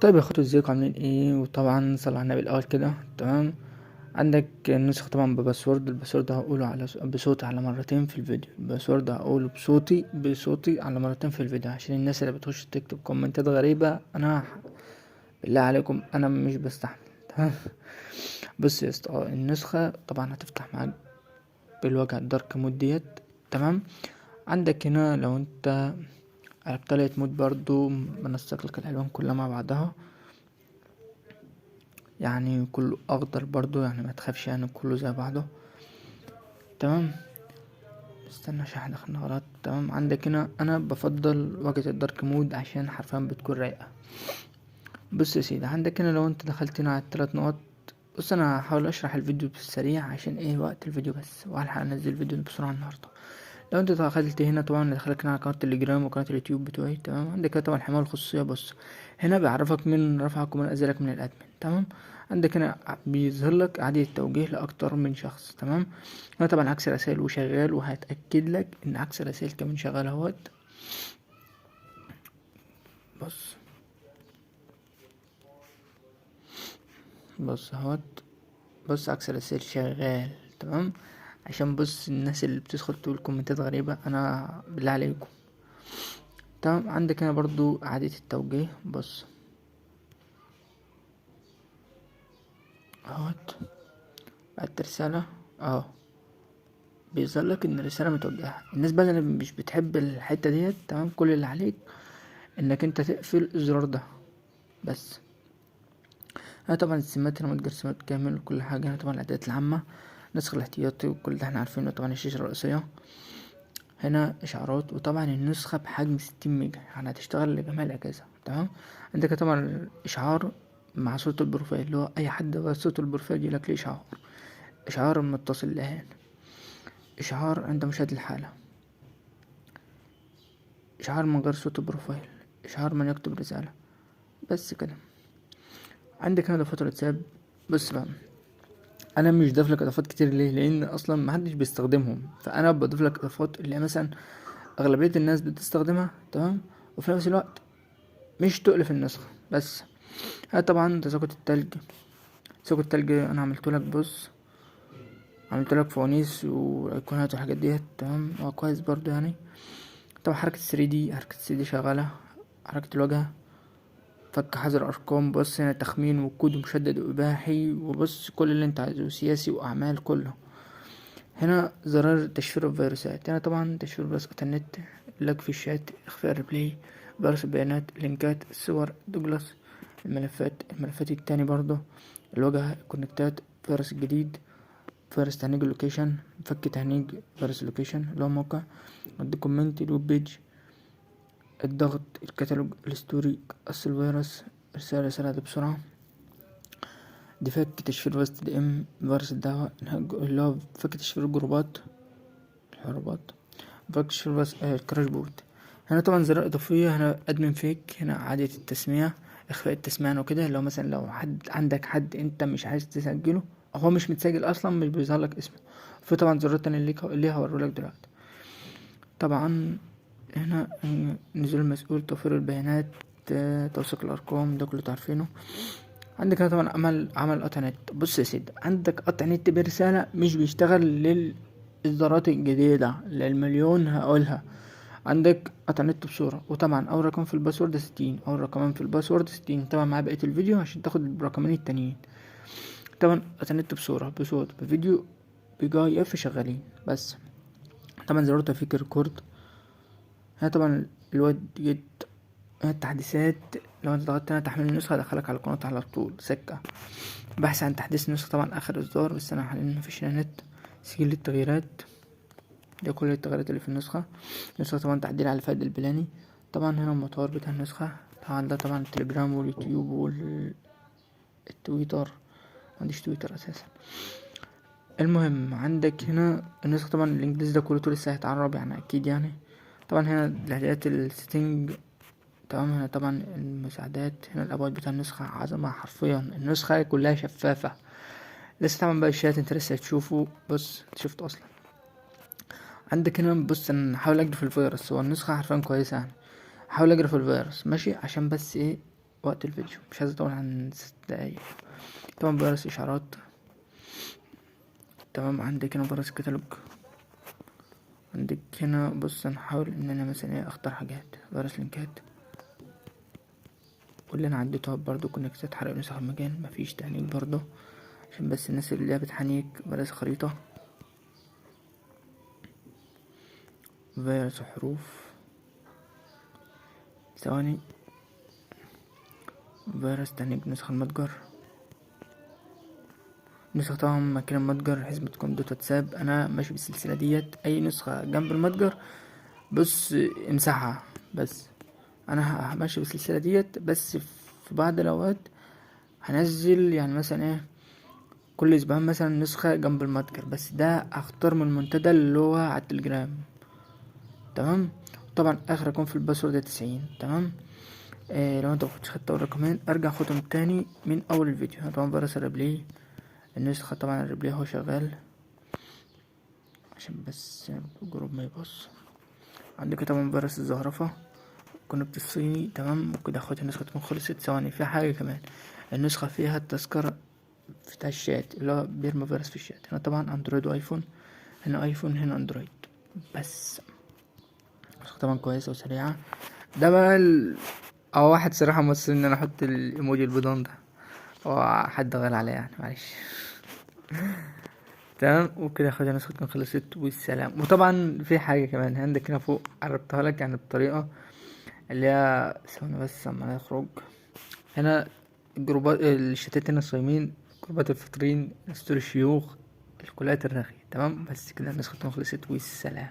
طيب يا اخواتي، ازيكم عاملين ايه؟ وطبعا صلوا على النبي الاول كده. تمام. عندك النسخة طبعا بباسورد. الباسورد هقوله بصوتي على مرتين في الفيديو. الباسورد هقوله بصوتي على مرتين في الفيديو، عشان الناس اللي بتخش تكتب كومنتات غريبة انا بالله عليكم انا مش بستحمل. تمام. بص يا اسطى، النسخة طبعا هتفتح معاك بالواجهة الدارك مود ديت. تمام. عندك هنا لو انت طلعت مود برضو منسق لك الالوان كلها مع بعضها، يعني كله اخضر برضو، يعني ما تخافش، يعني كله زي بعضه. تمام. استنى عشان احنا دخلنا غلط. تمام. عندك هنا انا بفضل واجهة الدارك مود عشان حرفيا بتكون رايقة. بص يا سيدي، عندك هنا لو انت دخلت هنا على الثلاث نقط. بص انا هحاول اشرح الفيديو بالسريع عشان ايه وقت الفيديو بس، والحق انزل فيديو بسرعة النهاردة. لو انت دخلت هنا طبعا دخلك هنا على قناة التليجرام وقناة اليوتيوب بتوعي. تمام. عندك هنا طبعا الحماية الخصوصية. بص هنا بيعرفك من رفعك ومن نزلك من الادمن. تمام. عندك هنا بيظهر لك اعادة التوجيه لاكتر من شخص. تمام. هنا طبعا عكس رسائل وشغال، وهتأكد لك ان عكس رسائل كمان شغال اهوت. بص بص اهوت. بص عكس رسائل شغال. تمام. عشان بص الناس اللي بتدخل تقول كومنتات غريبة، انا بالله عليكم. تمام. عندك هنا برضو اعادة التوجيه. بص اهوت، بعت رسالة اهو، بيظهر لك ان الرسالة متوجهة. الناس بقى اللي مش بتحب الحتة ديت، تمام، كل اللي عليك انك انت تقفل الزرار ده بس. انا طبعا السمات هنا متجر سمات كامل وكل حاجة. هنا طبعا الاعدادات العامة، نسخ الاحتياطي وكل ده احنا عارفينه. طبعا الشاشة الرئيسية، هنا اشعارات، وطبعا النسخة بحجم 60 ميجا، يعني هتشتغل لجميع الاجهزة. تمام. عندك طبعا اشعار مع صورة البروفايل، اللي هو اي حد غير صورة البروفايل يجيلك ليه اشعار. اشعار المتصل الان، اشعار عند مشاهدة الحالة، اشعار من غير صوت البروفايل، اشعار من يكتب رسالة. بس كده. عندك هنا اضافات واتساب. بص بقى، انا مش ضايف لك اضافات كتير ليه؟ لان اصلا محدش بيستخدمهم، فانا بضيف لك اضافات اللي مثلا اغلبيه الناس بتستخدمها. تمام. وفي نفس الوقت مش تؤلف النسخه بس. ها طبعا تساقط التلج. تساقط التلج انا عملت لك. بص عملت لك فوانيس وايقونات والحاجات ديت. تمام. هو كويس برضو يعني. طبعا حركه 3D، حركه 3D شغاله. حركه الواجهه، فك حظر ارقام. بص هنا تخمين وكود مشدد واباحي، وبص كل اللي انت عايزه، سياسي واعمال كله. هنا زرار تشفير الفيروسات. هنا طبعا تشفير فيروس النت، لك في الشات، اخفاء الريبلاي، فيروس البيانات، لينكات، الصور، دوجلاس، الملفات التاني برضه، الواجهة، الكونكتات، فيروس الجديد، فيروس تهنيج اللوكيشن، فك تهنيج فيروس اللوكيشن اللي هو موقع، الدوكومنت، الويب بيج، الضغط، الكتالوج، الستوري، قص الفيروس، ارسال رسالة بسرعة، دي فك تشفير فيروس دي ام، فيروس الدعوة، اللي هو فك تشفير الجروبات، الحروبات، فك تشفير فيروس الكراش بوت. هنا طبعا زرار اضافية، هنا ادمن فيك، هنا اعادة التسمية، اخفاء التسمية وكده. لو مثلا لو عندك حد انت مش عايز تسجله، أو هو مش متسجل اصلا، مش بيظهر لك اسمه. في طبعا زرار تاني اللي هوريهولك دلوقتي. طبعا هنا نزول المسؤول، توفير البيانات، توثيق الارقام، ده كله تعرفينه. عندك هنا طبعا عمل قطع نت. بص يا سيدي، عندك قطع نت برسالة مش بيشتغل للإصدارات الجديدة للمليون هقولها. عندك قطع نت بصورة، وطبعا أول رقم في الباسورد 60، أول رقمين في الباسورد 60. طبعا مع بقية الفيديو عشان تاخد الرقمين التانيين. طبعا قطع نت بصورة، بصوت، بفيديو، بجاي اف شغالين بس. طبعا زرار تفكيك ريكورد. هنا طبعا الواد جيت. هنا التحديثات، لو انت ضغطت هنا تحميل النسخة دخلك على القناة على طول سكة. بحث عن تحديث النسخة، طبعا آخر إصدار، بس أنا حاليا مفيش نت. سجل التغييرات، ده كل التغييرات اللي في النسخة. النسخة طبعا تعديل على الفائد البلاني. طبعا هنا المطور بتاع النسخة. طبعا ده طبعا التليجرام واليوتيوب والتويتر. معنديش تويتر أساسا. المهم عندك هنا النسخة طبعا الإنجليزي ده كله لسه هيتعرب يعني أكيد يعني. طبعا هنا الإعدادات السيتنج. تمام. هنا طبعا المساعدات. هنا الأبواب بتاع النسخة عظمة حرفيا، النسخة كلها شفافة. لسه طبعا بقى الشات انت لسه هتشوفه. بص شفته اصلا. عندك هنا بص انا هحاول اجري في الفيروس، هو النسخة حرفيا كويسة يعني. هحاول اجري في الفيروس ماشي، عشان بس ايه وقت الفيديو، مش عايز اطول عن 6 دقايق. طبعا فيروس اشعارات. تمام، عندك هنا فيروس كتالوج. عندك هنا بص، انا هحاول ان انا مثلا اختار حاجات. فيروس لينكات، واللي انا عديته برضو كونكتات حرق نسخ المكان، مفيش تهنيك برضو عشان بس الناس اللي لعبت حنيك. فيروس خريطة، فيروس حروف، ثواني، فيروس تهنيك نسخ المتجر. نسخة طبعا مكان المتجر لازم تكون دوت واتساب. انا ماشي بالسلسلة ديت، اي نسخة جنب المتجر بص امسحها. بس انا ماشي بالسلسلة ديت، بس في بعض الاوقات هنزل يعني مثلا كل اسبوعين مثلا نسخة جنب المتجر، بس ده اختار من المنتدى اللي هو على التليجرام. تمام، طبعا اخر رقم في الباسورد ده 90. تمام. لو انت مكنتش خدت اول رقمين ارجع خدهم تاني من اول الفيديو. طبعا فيروس الريبلاي، النسخة طبعا الريبلاي هو شغال عشان بس الجروب ما يبص. عندك طبعا فيروس الزهرفة، كونكت الصيني. تمام، وكده اخواتي النسخة تكون خلصت. ثواني، في حاجة كمان، النسخة فيها التذكرة بتاع الشات اللي هو بيرمي فيروس في الشات. هنا طبعا اندرويد وايفون، هنا ايفون هنا اندرويد. بس النسخة طبعا كويسة وسريعة. ده بقى او واحد صراحة مصر ان انا احط الايموجي البيضان ده، هو حد غير عليا يعني، معلش. تمام، وكده اخواتي النسخة تكون خلصت والسلام. وطبعا في حاجة كمان عندك هنا فوق عرفتها لك يعني بطريقة اللي هي، ثواني بس اما نخرج. هنا الجروبات الشتات هنا الصايمين، جروبات الفطرين، ستور الشيوخ، الكليات الرغي. تمام، بس كده النسخة تكون خلصت والسلام.